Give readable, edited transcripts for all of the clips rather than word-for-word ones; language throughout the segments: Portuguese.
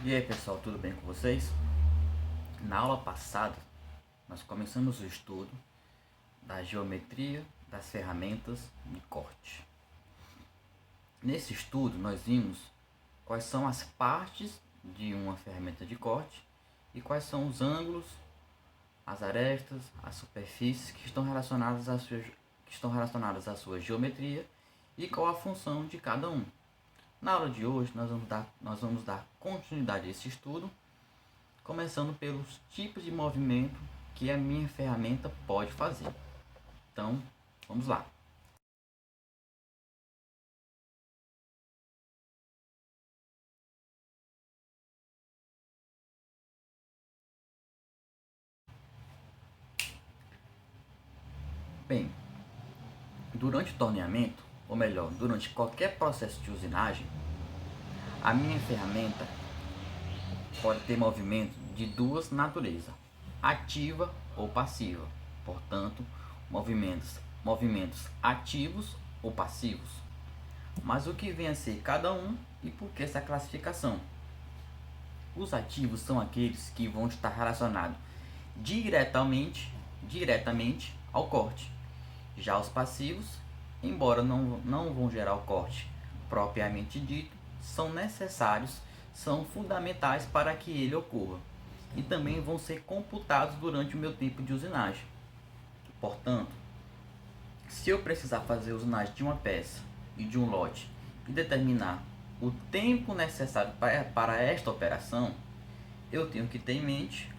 E aí pessoal, tudo bem com vocês? Na aula passada, nós começamos o estudo da geometria das ferramentas de corte. Nesse estudo, nós vimos quais são as partes de uma ferramenta de corte e quais são os ângulos, as arestas, as superfícies que estão relacionadas à sua geometria e qual a função de cada um. Na aula de hoje, nós vamos dar continuidade a esse estudo, começando pelos tipos de movimento que a minha ferramenta pode fazer. Então, vamos lá. Bem, durante o torneamento, ou melhor, durante qualquer processo de usinagem, a minha ferramenta pode ter movimento de duas naturezas, ativa ou passiva. Portanto, movimentos ativos ou passivos. Mas o que vem a ser cada um e por que essa classificação? Os ativos são aqueles que vão estar relacionados diretamente ao corte. Já os passivos, embora não vão gerar o corte propriamente dito, são necessários, são fundamentais para que ele ocorra e também vão ser computados durante o meu tempo de usinagem. Portanto, se eu precisar fazer a usinagem de uma peça e de um lote e determinar o tempo necessário para esta operação, eu tenho que ter em mente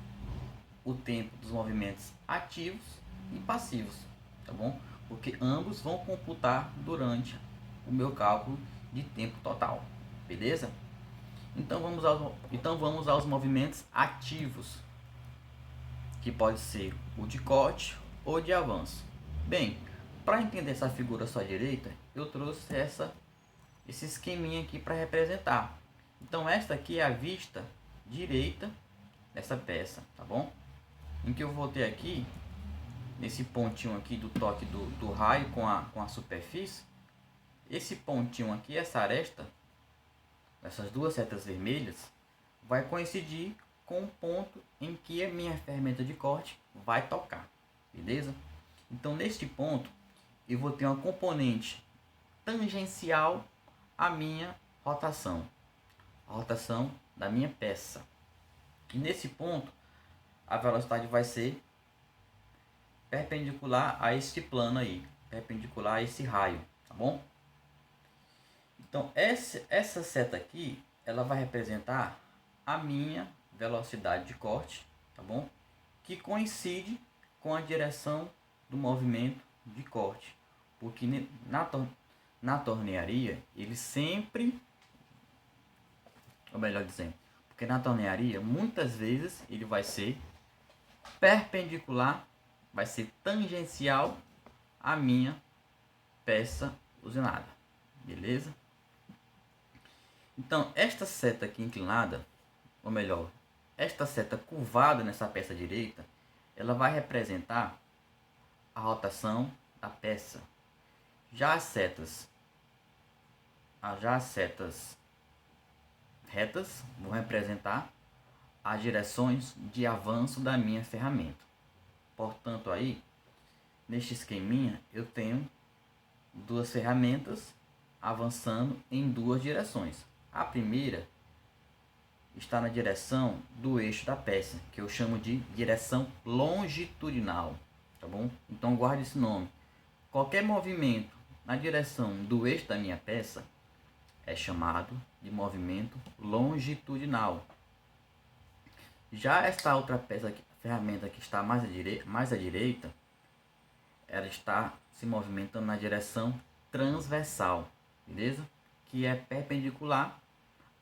o tempo dos movimentos ativos e passivos, tá bom? Porque ambos vão computar durante o meu cálculo de tempo total, beleza? Então vamos aos movimentos ativos, que pode ser o de corte ou de avanço. Bem, para entender essa figura à sua direita, eu trouxe esse esqueminha aqui para representar. Então esta aqui é a vista direita dessa peça, tá bom? Em que eu vou ter aqui, nesse pontinho aqui do toque do raio com a superfície, esse pontinho aqui, essa aresta, essas duas setas vermelhas, vai coincidir com o ponto em que a minha ferramenta de corte vai tocar, beleza? Então neste ponto eu vou ter uma componente tangencial à minha rotação, a rotação da minha peça. E nesse ponto a velocidade vai ser perpendicular a este plano aí, perpendicular a esse raio, tá bom? Então essa seta aqui, ela vai representar a minha velocidade de corte, tá bom? Que coincide com a direção do movimento de corte, porque na tornearia ele sempre, ou melhor dizendo, porque na tornearia muitas vezes ele vai ser perpendicular, vai ser tangencial à minha peça usinada, beleza? Então esta seta aqui inclinada, ou melhor, esta seta curvada nessa peça direita, ela vai representar a rotação da peça. Já as setas retas vão representar as direções de avanço da minha ferramenta. Portanto, aí, neste esqueminha, eu tenho duas ferramentas avançando em duas direções. A primeira está na direção do eixo da peça, que eu chamo de direção longitudinal, tá bom? Então guarde esse nome. Qualquer movimento na direção do eixo da minha peça é chamado de movimento longitudinal. Já esta outra peça aqui, ferramenta que está mais à direita, ela está se movimentando na direção transversal, beleza? Que é perpendicular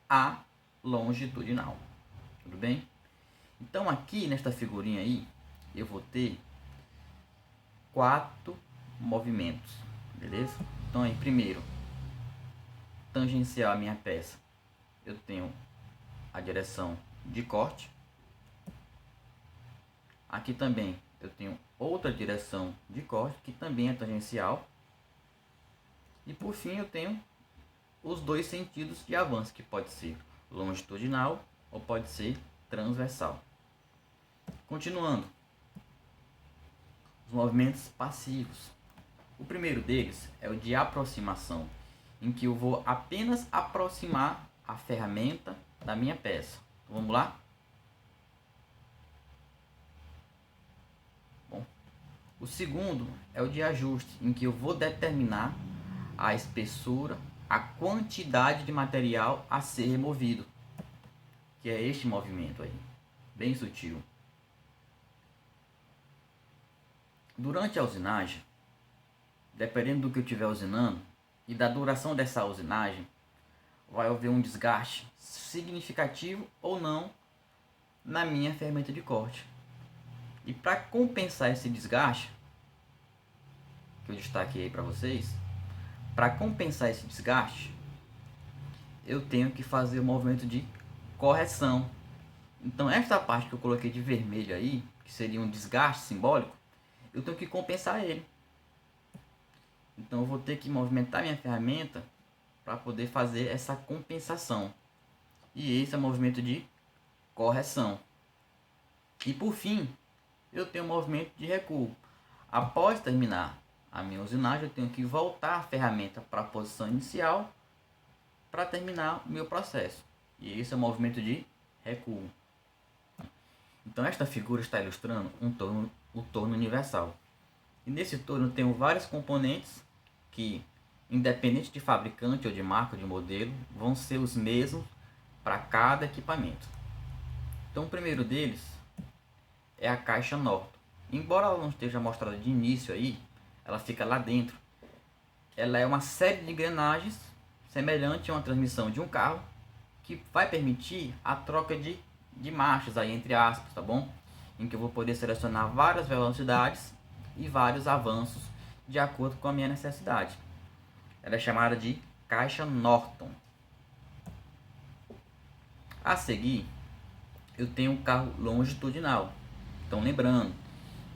à longitudinal, tudo bem? Então aqui nesta figurinha aí, eu vou ter 4 movimentos, beleza? Então aí, primeiro, tangencial à minha peça, eu tenho a direção de corte. Aqui também eu tenho outra direção de corte, que também é tangencial. E por fim eu tenho os dois sentidos de avanço, que pode ser longitudinal ou pode ser transversal. Continuando, os movimentos passivos. O primeiro deles é o de aproximação, em que eu vou apenas aproximar a ferramenta da minha peça. Então, vamos lá? Bom, o segundo é o de ajuste, em que eu vou determinar a espessura, a quantidade de material a ser removido, que é este movimento aí, bem sutil. Durante a usinagem, dependendo do que eu estiver usinando e da duração dessa usinagem, vai haver um desgaste significativo ou não na minha ferramenta de corte. E para compensar esse desgaste, que eu destaquei aí para vocês, para compensar esse desgaste, eu tenho que fazer o movimento de correção. Então esta parte que eu coloquei de vermelho aí, que seria um desgaste simbólico, eu tenho que compensar ele. Então eu vou ter que movimentar minha ferramenta para poder fazer essa compensação. E esse é o movimento de correção. E por fim, eu tenho o movimento de recuo. Após terminar a minha usinagem, eu tenho que voltar a ferramenta para a posição inicial para terminar o meu processo. E esse é o movimento de recuo. Então esta figura está ilustrando o torno universal. E nesse torno tem vários componentes que, independente de fabricante ou de marca ou de modelo, vão ser os mesmos para cada equipamento. Então o primeiro deles é a caixa Norton. Embora ela não esteja mostrada de início aí, ela fica lá dentro. Ela é uma série de engrenagens semelhante a uma transmissão de um carro que vai permitir a troca de marchas aí, entre aspas, tá bom? Em que eu vou poder selecionar várias velocidades e vários avanços de acordo com a minha necessidade. Ela é chamada de caixa Norton. A seguir, eu tenho um carro longitudinal. Então lembrando,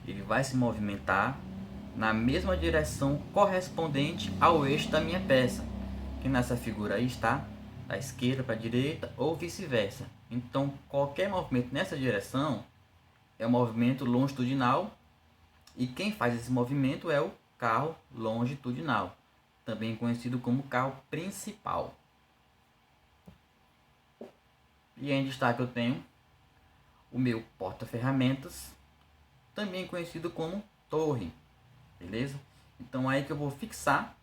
ele vai se movimentar na mesma direção correspondente ao eixo da minha peça, que nessa figura aí está da esquerda para a direita ou vice-versa. Então qualquer movimento nessa direção é um movimento longitudinal, e quem faz esse movimento é o carro longitudinal, também conhecido como carro principal. E em destaque eu tenho o meu porta-ferramentas, também conhecido como torre, beleza? Então aí que eu vou fixar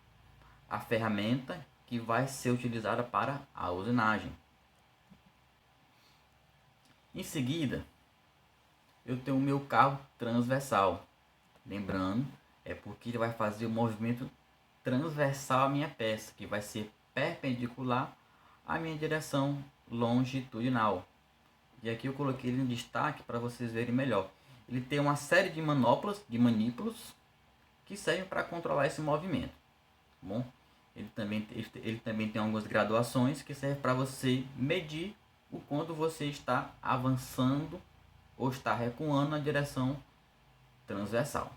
a ferramenta que vai ser utilizada para a usinagem. Em seguida, eu tenho o meu carro transversal. Lembrando, é porque ele vai fazer o movimento transversal à minha peça, que vai ser perpendicular à minha direção longitudinal. E aqui eu coloquei ele em destaque para vocês verem melhor. Ele tem uma série de manípulos que servem para controlar esse movimento. Tá bom? Ele também tem algumas graduações que servem para você medir o quanto você está avançando ou está recuando na direção transversal.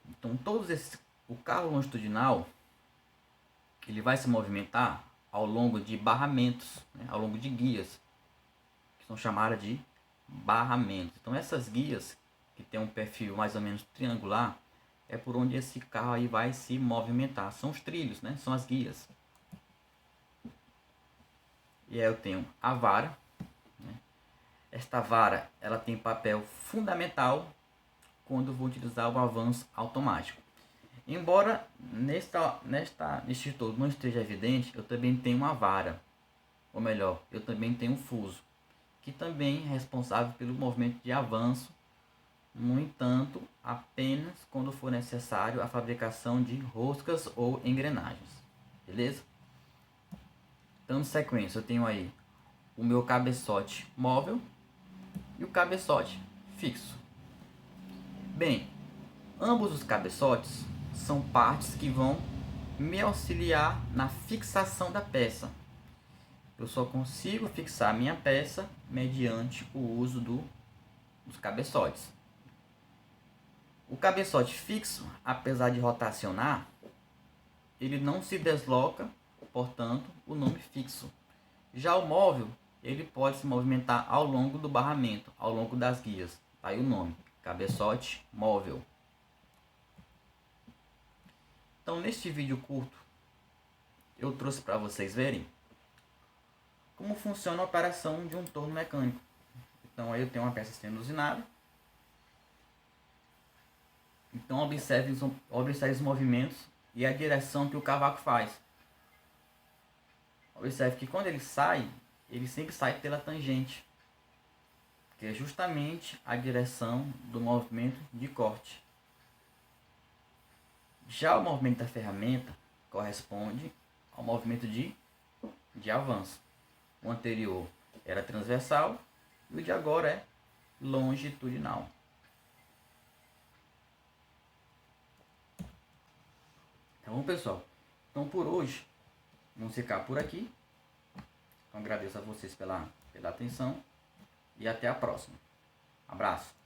Então o carro longitudinal ele vai se movimentar ao longo de barramentos, né, ao longo de guias, que são chamadas de barramentos. Então essas guias, que tem um perfil mais ou menos triangular, é por onde esse carro aí vai se movimentar. São os trilhos, né? São as guias. E aí eu tenho a vara, né? Esta vara ela tem papel fundamental quando eu vou utilizar o avanço automático. Embora neste todo não esteja evidente, eu também tenho uma vara, ou melhor, eu também tenho um fuso, que também é responsável pelo movimento de avanço, no entanto, apenas quando for necessário a fabricação de roscas ou engrenagens, beleza? Dando sequência, eu tenho aí o meu cabeçote móvel e o cabeçote fixo. Bem, ambos os cabeçotes são partes que vão me auxiliar na fixação da peça. Eu só consigo fixar a minha peça mediante o uso dos cabeçotes. O cabeçote fixo, apesar de rotacionar, ele não se desloca portanto, o nome fixo. Já o móvel, ele pode se movimentar ao longo do barramento, ao longo das guias. Tá aí o nome, cabeçote móvel. Então, neste vídeo curto, eu trouxe para vocês verem como funciona a operação de um torno mecânico. Então, aí eu tenho uma peça sendo usinada. Então, observe os movimentos e a direção que o cavaco faz. Observe que quando ele sempre sai pela tangente, que é justamente a direção do movimento de corte. Já o movimento da ferramenta corresponde ao movimento de avanço. O anterior era transversal e o de agora é longitudinal. Tá bom, pessoal? Então, por hoje, vamos ficar por aqui. Então, agradeço a vocês pela atenção e até a próxima. Abraço!